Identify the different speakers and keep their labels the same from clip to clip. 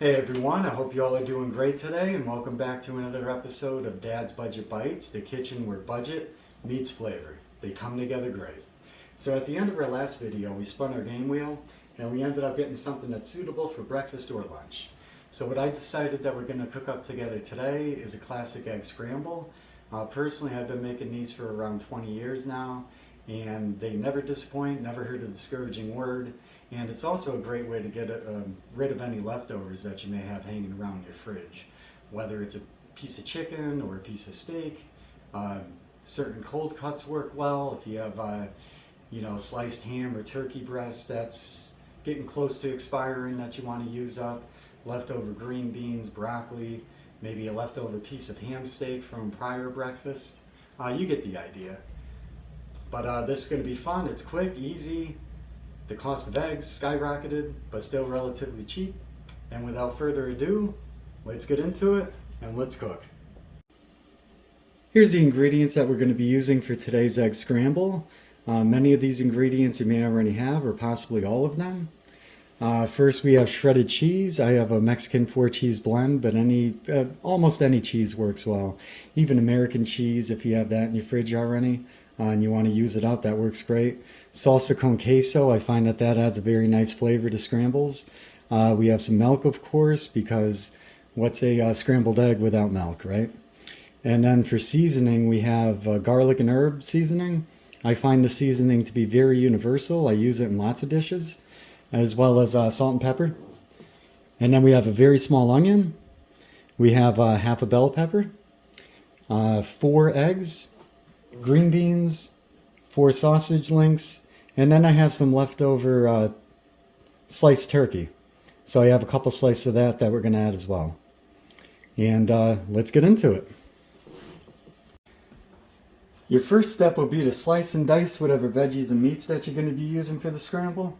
Speaker 1: Hey everyone, I hope you all are doing great today and welcome back to another episode of Dad's Budget Bites, the kitchen where budget meets flavor. They come together great. So at the end of our last video, we spun our game wheel and we ended up getting something that's suitable for breakfast or lunch. So what I decided that we're going to cook up together today is a classic egg scramble. Personally, I've been making these for around 20 years now and they never disappoint, never heard a discouraging word. And it's also a great way to get rid of any leftovers that you may have hanging around in your fridge. Whether it's a piece of chicken or a piece of steak, certain cold cuts work well. If you have sliced ham or turkey breast that's getting close to expiring that you want to use up, leftover green beans, broccoli, maybe a leftover piece of ham steak from prior breakfast. You get the idea. But this is going to be fun. It's quick, easy. The cost of eggs skyrocketed, but still relatively cheap. And without further ado, let's get into it and let's cook. Here's the ingredients that we're going to be using for today's egg scramble. Many of these ingredients you may already have, or possibly all of them. First we have shredded cheese. I have a Mexican 4-cheese blend, but almost any cheese works well. Even American cheese, if you have that in your fridge already. And you want to use it up, that works great. Salsa con queso, I find that adds a very nice flavor to scrambles. We have some milk, of course, because what's a scrambled egg without milk, right? And then for seasoning, we have garlic and herb seasoning. I find the seasoning to be very universal. I use it in lots of dishes, as well as salt and pepper. And then we have a very small onion. We have half a bell pepper, 4 eggs, green beans, 4 sausage links, and then I have some leftover sliced turkey. So I have a couple slices of that we're going to add as well. And let's get into it. Your first step will be to slice and dice whatever veggies and meats that you're going to be using for the scramble.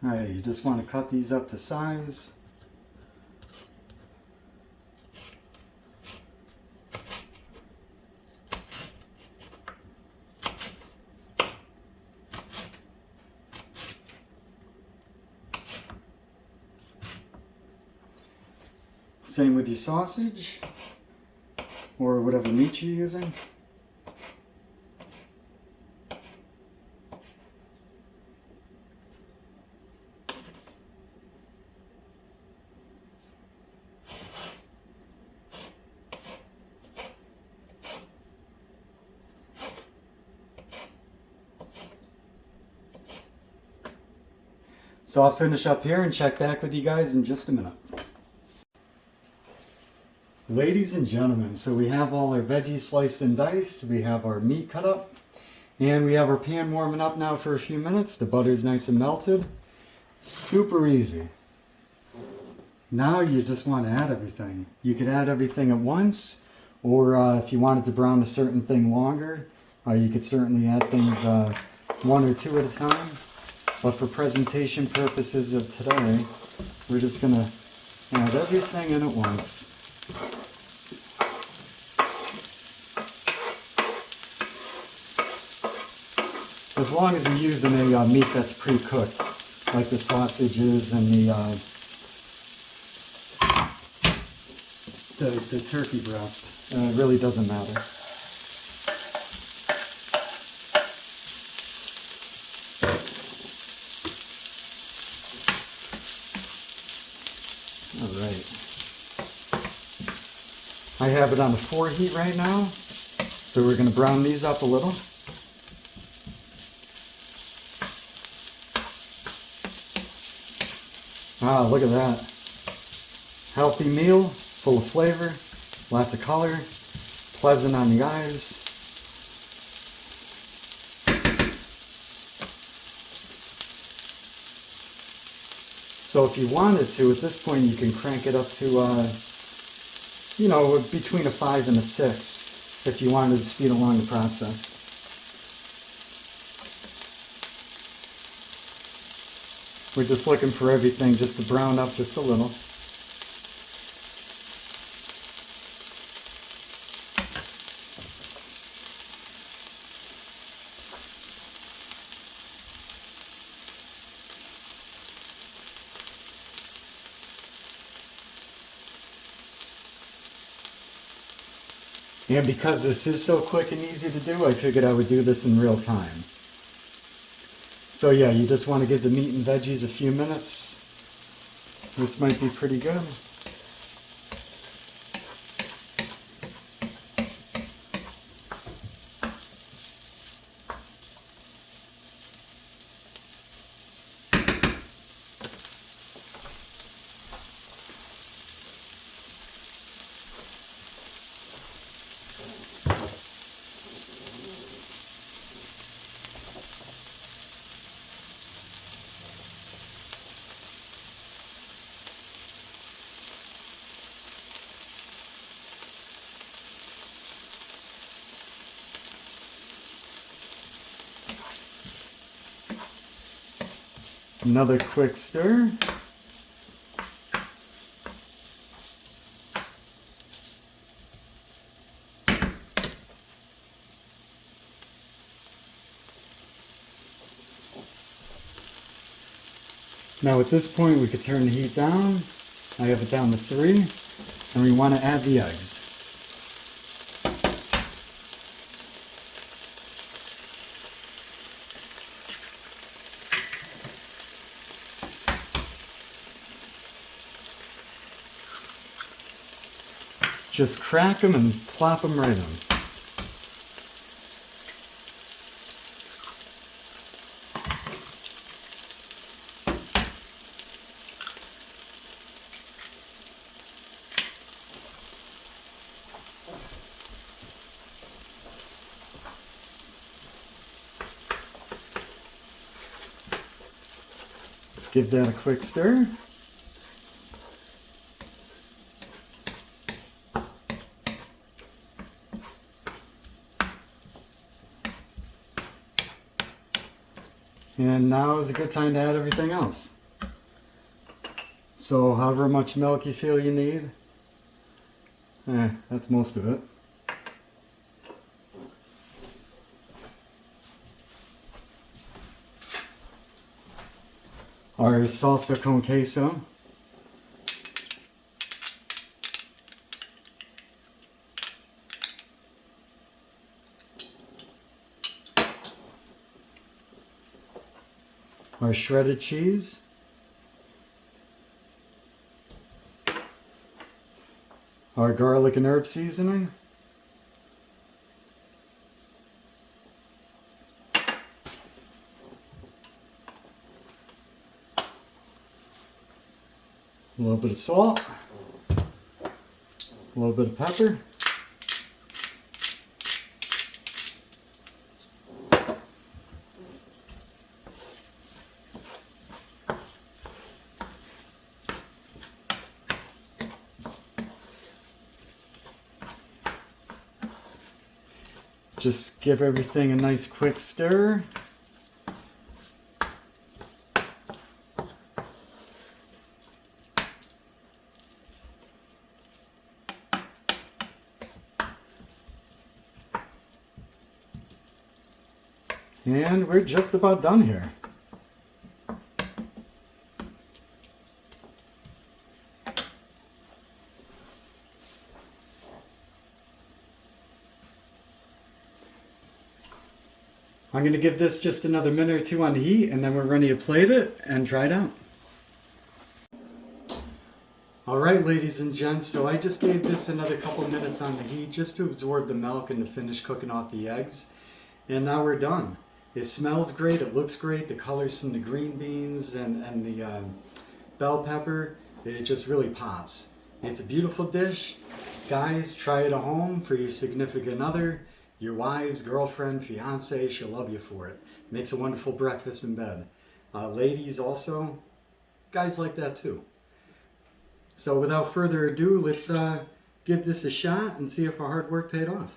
Speaker 1: Alright, you just want to cut these up to size. Same with your sausage, or whatever meat you're using. So I'll finish up here and check back with you guys in just a minute. Ladies and gentlemen, so we have all our veggies sliced and diced, we have our meat cut up, and we have our pan warming up now for a few minutes. The butter's nice and melted. Super easy. Now you just want to add everything. You could add everything at once, or if you wanted to brown a certain thing longer, you could certainly add things 1 or 2 at a time. But for presentation purposes of today, we're just going to add everything in at once. As long as you're using a meat that's pre-cooked, like the sausages and the turkey breast, it really doesn't matter. Alright. I have it on a 4 heat right now, so we're going to brown these up a little. Ah, look at that. Healthy meal, full of flavor, lots of color, pleasant on the eyes. So if you wanted to, at this point you can crank it up to, you know, between a 5 and a 6 if you wanted to speed along the process. We're just looking for everything just to brown up just a little. And because this is so quick and easy to do, I figured I would do this in real time. So yeah, you just want to give the meat and veggies a few minutes. This might be pretty good. Another quick stir. Now at this point we could turn the heat down. I have it down to 3, and we want to add the eggs. Just crack them and plop them right in. Give that a quick stir. And now is a good time to add everything else. So however much milk you feel you need, that's most of it. Our salsa con queso. Our shredded cheese. Our garlic and herb seasoning. A little bit of salt, a little bit of pepper, just give everything a nice quick stir. And we're just about done here. I'm going to give this just another minute or two on the heat, and then we're ready to plate it and try it out. Alright, ladies and gents, so I just gave this another couple minutes on the heat just to absorb the milk and to finish cooking off the eggs. And now we're done. It smells great, it looks great, the colors from the green beans and the bell pepper, it just really pops. It's a beautiful dish. Guys, try it at home for your significant other, your wives, girlfriend, fiance, she'll love you for it. Makes a wonderful breakfast in bed. Ladies also, guys like that too. So without further ado, let's give this a shot and see if our hard work paid off.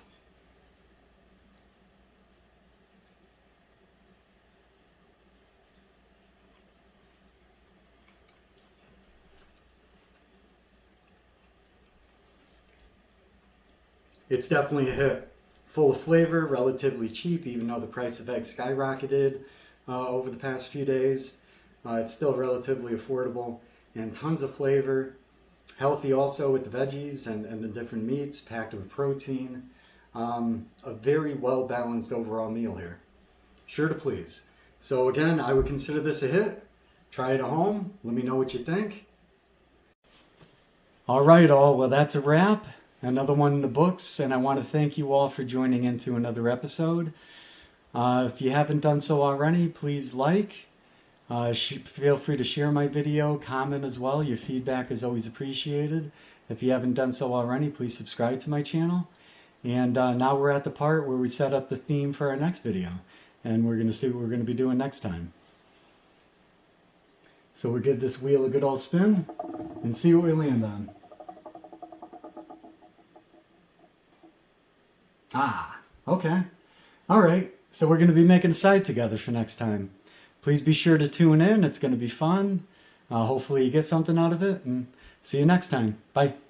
Speaker 1: It's definitely a hit. Full of flavor, relatively cheap, even though the price of eggs skyrocketed over the past few days. It's still relatively affordable, and tons of flavor. Healthy also with the veggies and the different meats, packed with protein. A very well-balanced overall meal here. Sure to please. So again, I would consider this a hit. Try it at home. Let me know what you think. All right, all. Well, that's a wrap. Another one in the books, and I want to thank you all for joining into another episode. If you haven't done so already, please like. Feel free to share my video, comment as well. Your feedback is always appreciated. If you haven't done so already, please subscribe to my channel. And now we're at the part where we set up the theme for our next video, and we're going to see what we're going to be doing next time. So we'll give this wheel a good old spin and see what we land on. Okay. All right. So we're going to be making a side together for next time. Please be sure to tune in. It's going to be fun. Hopefully you get something out of it, and see you next time. Bye.